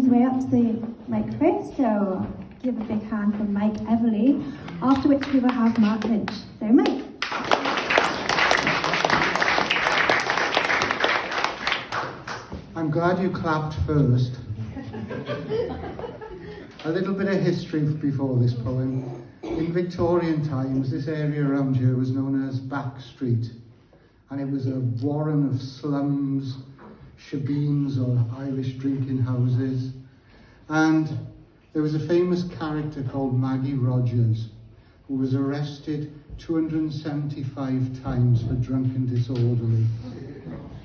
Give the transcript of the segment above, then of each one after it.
his way up to the mic first, so give a big hand for Mike Everly, after which we will have Mark Lynch. So Mike. I'm glad you clapped first. A little bit of history before this poem. In Victorian times, this area around here was known as Back Street, and it was a warren of slums, shebeens or Irish drinking houses. And there was a famous character called Maggie Rogers, who was arrested 275 times for drunken disorderly.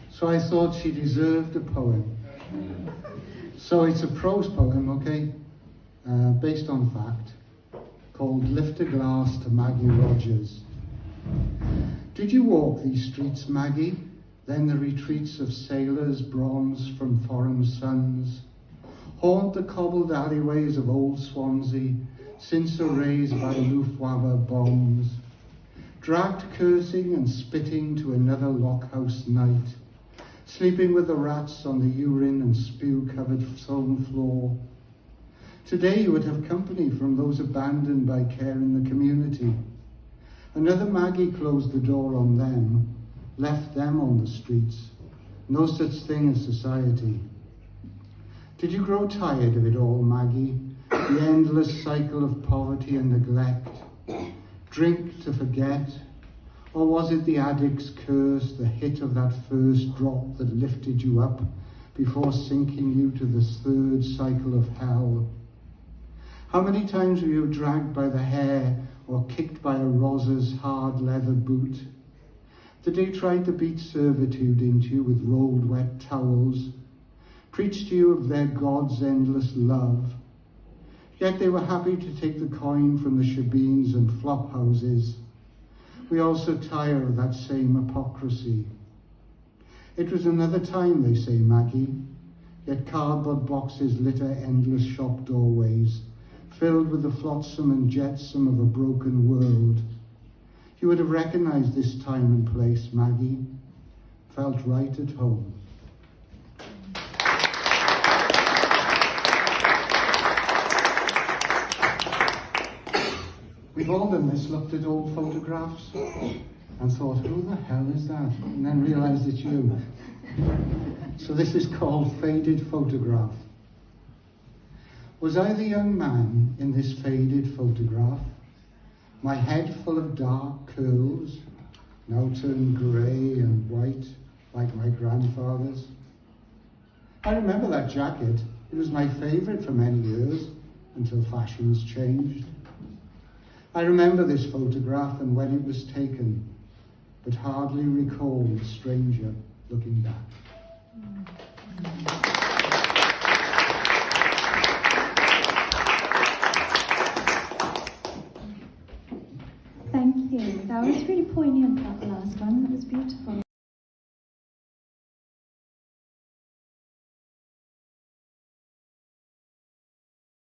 So I thought she deserved a poem. So it's a prose poem, okay, based on fact, called Lift a Glass to Maggie Rogers. Did you walk these streets, Maggie? Then the retreats of sailors bronze from foreign suns? Haunt the cobbled alleyways of old Swansea, since erased by Luftwaffe bombs? Dragged cursing and spitting to another lockhouse night? Sleeping with the rats on the urine and spew-covered stone floor? Today you would have company from those abandoned by care in the community. Another Maggie closed the door on them, left them on the streets. No such thing as society. Did you grow tired of it all, Maggie? The endless cycle of poverty and neglect? Drink to forget? Or was it the addict's curse, the hit of that first drop that lifted you up before sinking you to the third cycle of hell? How many times were you dragged by the hair or kicked by a roser's hard leather boot? Did they try to beat servitude into you with rolled wet towels? Preach to you of their God's endless love? Yet they were happy to take the coin from the shebeens and flop houses. We also tire of that same hypocrisy. It was another time, they say, Maggie, yet cardboard boxes litter endless shop doorways, filled with the flotsam and jetsam of a broken world. You would have recognized this time and place, Maggie. Felt right at home. We've all done this, looked at old photographs and thought, who the hell is that? And then realised it's you. So this is called Faded Photograph. Was I the young man in this faded photograph? My head full of dark curls, now turned grey and white like my grandfather's. I remember that jacket. It was my favourite for many years, until fashions changed. I remember this photograph and when it was taken, but hardly recall the stranger looking back. Thank you. That was really poignant, that last one. That was beautiful.